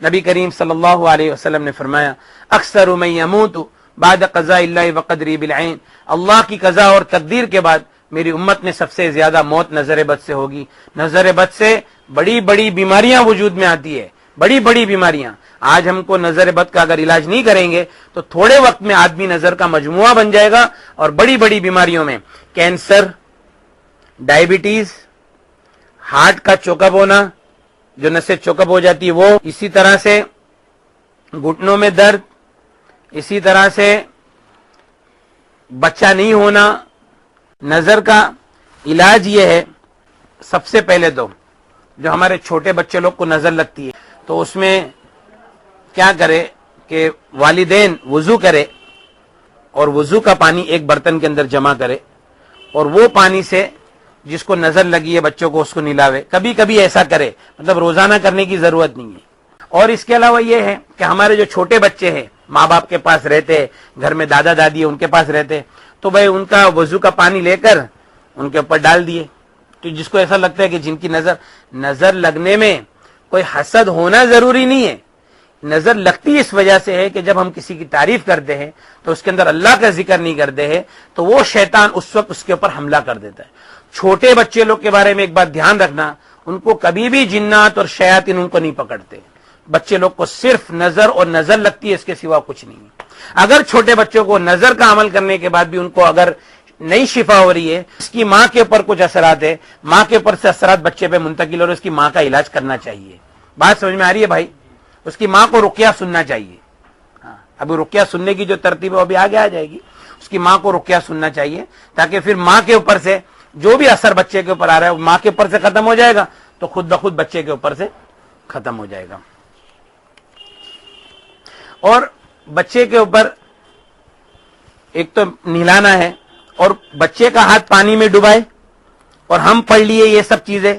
نبی کریم صلی اللہ علیہ وسلم نے فرمایا اکثر من یموت بعد قضاء اللہ وقدری بالعین، اللہ کی قضا اور تقدیر کے بعد میری امت میں سب سے زیادہ موت نظر بد سے ہوگی۔ نظر بد سے بڑی بڑی بیماریاں وجود میں آتی ہے، بڑی بڑی بیماریاں۔ آج ہم کو نظر بد کا اگر علاج نہیں کریں گے تو تھوڑے وقت میں آدمی نظر کا مجموعہ بن جائے گا، اور بڑی بڑی بیماریوں میں کینسر، ڈائبٹیز، ہارٹ کا چوکپ ہونا، جو نسیں چوکپ ہو جاتی ہے وہ، اسی طرح سے گھٹنوں میں درد، اسی طرح سے بچہ نہیں ہونا۔ نظر کا علاج یہ ہے، سب سے پہلے تو جو ہمارے چھوٹے بچے لوگ کو نظر لگتی ہے تو اس میں کیا کرے کہ والدین وضو کرے اور وضو کا پانی ایک برتن کے اندر جمع کرے، اور وہ پانی سے جس کو نظر لگی ہے بچوں کو اس کو نلاوے۔ کبھی کبھی ایسا کرے، مطلب روزانہ کرنے کی ضرورت نہیں ہے۔ اور اس کے علاوہ یہ ہے کہ ہمارے جو چھوٹے بچے ہیں ماں باپ کے پاس رہتے ہیں، گھر میں دادا دادی ہے ان کے پاس رہتے، تو بھائی ان کا وضو کا پانی لے کر ان کے اوپر ڈال دیے۔ تو جس کو ایسا لگتا ہے کہ جن کی نظر لگنے میں کوئی حسد ہونا ضروری نہیں ہے، نظر لگتی اس وجہ سے ہے کہ جب ہم کسی کی تعریف کرتے ہیں تو اس کے اندر اللہ کا ذکر نہیں کرتے ہیں تو وہ شیطان اس وقت اس کے اوپر حملہ کر دیتا ہے۔ چھوٹے بچے لوگ کے بارے میں ایک بات دھیان رکھنا، ان کو کبھی بھی جنات اور شیاطین ان کو نہیں پکڑتے۔ بچے لوگ کو صرف نظر اور نظر لگتی ہے، اس کے سوا کچھ نہیں ہے۔ اگر چھوٹے بچوں کو نظر کا عمل کرنے کے بعد بھی ان کو اگر نئی شفا ہو رہی ہے، اس کی ماں کے اوپر کچھ اثرات ہے، ماں کے اوپر سے اثرات بچے پہ منتقل ہو رہے، اس کی ماں کا علاج کرنا چاہیے۔ بات سمجھ میں آ رہی ہے بھائی؟ اس کی ماں کو رقیہ سننا چاہیے۔ ابھی رقیہ سننے کی جو ترتیب ہے وہ ابھی آگے آ جائے گی۔ اس کی ماں کو رقیہ سننا چاہیے تاکہ پھر ماں کے اوپر سے جو بھی اثر بچے کے اوپر آ رہا ہے وہ ماں کے اوپر سے ختم ہو جائے گا، تو خود بخود بچے کے اوپر سے ختم ہو جائے گا۔ اور بچے کے اوپر ایک تو نہلانا ہے، اور بچے کا ہاتھ پانی میں ڈبائے اور ہم پڑھ لیے یہ سب چیزیں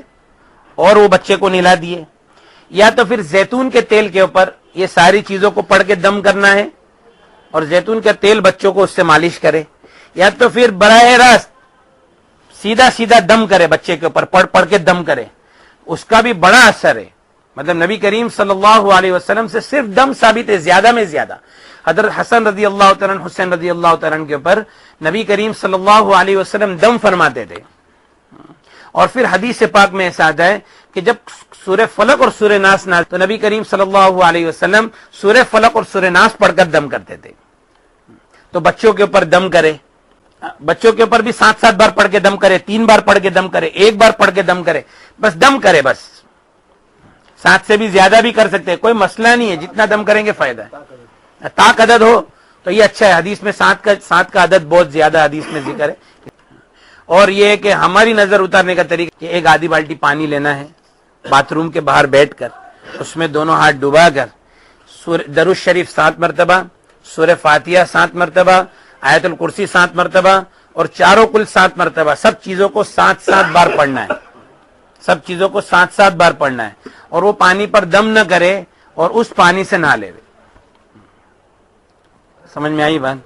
اور وہ بچے کو نہلا دیے، یا تو پھر زیتون کے تیل کے اوپر یہ ساری چیزوں کو پڑھ کے دم کرنا ہے اور زیتون کا تیل بچوں کو اس سے مالش کرے، یا تو پھر براہ راست سیدھا سیدھا دم کرے بچے کے اوپر، پڑھ کے دم کرے، اس کا بھی بڑا اثر ہے۔ مطلب نبی کریم صلی اللہ علیہ وسلم سے صرف دم ثابت ہے، زیادہ میں زیادہ۔ حضرت حسن رضی اللہ تعالیٰ عنہ، حسین رضی اللہ تعالیٰ عنہ کے اوپر نبی کریم صلی اللہ علیہ وسلم دم فرماتے تھے۔ اور پھر حدیث پاک میں ایسا آتا ہے کہ جب سورہ فلق اور سورہ ناس نازل تو نبی کریم صلی اللہ علیہ وسلم سورہ فلق اور سورہ ناس پڑھ کر دم کرتے تھے۔ تو بچوں کے اوپر دم کرے، بچوں کے اوپر بھی 7 بار پڑھ کے دم کرے، 3 بار پڑھ کے دم کرے، 1 بار پڑھ کے دم کرے، بس دم کرے، بس 7 سے بھی زیادہ بھی کر سکتے ہیں، کوئی مسئلہ نہیں ہے، جتنا دم کریں گے فائدہ ہے۔ طاق عدد ہو تو یہ اچھا ہے، حدیث میں 7 کا عدد بہت زیادہ حدیث میں ذکر ہے۔ اور یہ کہ ہماری نظر اتارنے کا طریقہ کہ ایک آدھی بالٹی پانی لینا ہے، باتھ روم کے باہر بیٹھ کر اس میں دونوں ہاتھ ڈبا کر درود شریف 7 مرتبہ، سورہ فاتحہ 7 مرتبہ، آیت الکرسی 7 مرتبہ، اور چاروں کل 7 مرتبہ، سب چیزوں کو 7 بار پڑھنا ہے، سب چیزوں کو 7 بار پڑھنا ہے، اور وہ پانی پر دم نہ کرے اور اس پانی سے نہ لے۔ سمجھ میں آئی بات؟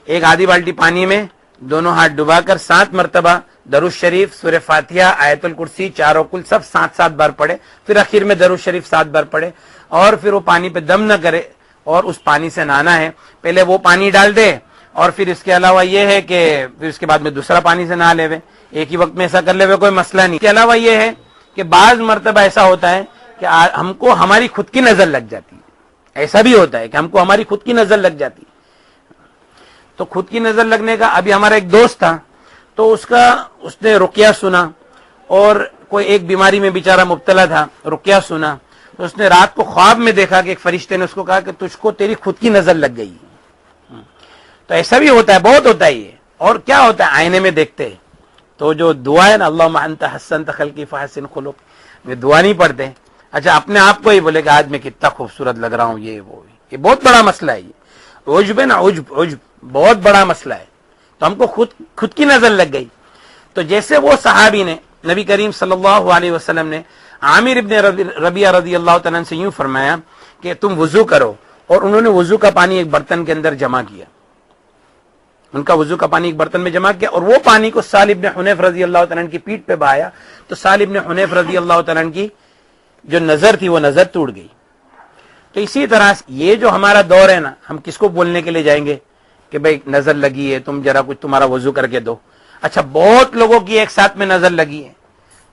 ایک آدھی بالٹی پانی میں دونوں ہاتھ ڈبا کر 7 مرتبہ درود شریف، سورہ فاتحہ، آیت الکرسی، چاروں کل سب 7 بار پڑھے، پھر آخر میں درود شریف 7 بار پڑھے، اور پھر وہ پانی پہ دم نہ کرے اور اس پانی سے نہانا ہے۔ پہلے وہ پانی ڈال دے، اور پھر اس کے علاوہ یہ ہے کہ پھر اس کے بعد میں دوسرا پانی سے نہا لے وے، ایک ہی وقت میں ایسا کر لے وے، کوئی مسئلہ نہیں۔ اس کے علاوہ یہ ہے کہ بعض مرتبہ ایسا ہوتا ہے کہ ہم کو ہماری خود کی نظر لگ جاتی ہے، ایسا بھی ہوتا ہے کہ ہم کو ہماری خود کی نظر لگ جاتی ہے۔ تو خود کی نظر لگنے کا، ابھی ہمارا ایک دوست تھا تو اس نے رقیہ سنا، اور کوئی ایک بیماری میں بیچارہ مبتلا تھا، رقیہ سنا تو اس نے رات کو خواب میں دیکھا کہ ایک فرشتے نے اس کو کہا کہ تجھ کو تیری خود کی نظر لگ گئی۔ تو ایسا بھی ہوتا ہے، بہت ہوتا ہے یہ۔ اور کیا ہوتا ہے، آئینے میں دیکھتے تو جو دعا ہے نا، اللہم انت حسنت خلقی فحسن خلق، یہ دعا نہیں پڑھتے، اچھا اپنے آپ کو ہی بولے کہ آج میں کتنا خوبصورت لگ رہا ہوں، یہ وہ، یہ بہت بڑا مسئلہ ہے۔ یہ عجب ہے نا، عجب بہت بڑا مسئلہ ہے۔ تو ہم کو خود کی نظر لگ گئی۔ تو جیسے وہ صحابی نے، نبی کریم صلی اللہ علیہ وسلم نے عامر ابن ربیعہ رضی اللہ تعالیٰ عنہ سے یوں فرمایا کہ تم وضو کرو، اور انہوں نے وضو کا پانی ایک برتن کے اندر جمع کیا، ان کا وضو کا پانی ایک برتن میں جمع کیا، اور وہ پانی کو سہل ابن حنیف رضی اللہ تعالیٰ عنہ کی پیٹھ پہ بہایا، تو سہل ابن حنیف رضی اللہ تعالیٰ عنہ کی جو نظر تھی وہ نظر ٹوٹ گئی۔ تو اسی طرح یہ جو ہمارا دور ہے نا، ہم کس کو بولنے کے لیے جائیں گے کہ بھائی نظر لگی ہے، تم ذرا کچھ تمہارا وضو کر کے دو. اچھا بہت لوگوں کی ایک ساتھ میں نظر لگی ہے،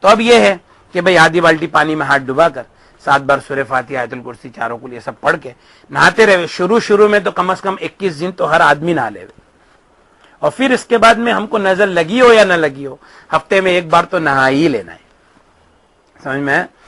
تو اب یہ ہے کہ بھئی آدھی بالٹی پانی میں ہاتھ ڈبا کر 7 بار سورہ فاتحہ، آیت الکرسی، چاروں کل یہ سب پڑھ کے نہاتے رہے. شروع میں تو کم از کم 21 دن تو ہر آدمی نہا لے، اور پھر اس کے بعد میں ہم کو نظر لگی ہو یا نہ لگی ہو، ہفتے میں 1 بار تو نہا ہی لینا ہے. سمجھ میں؟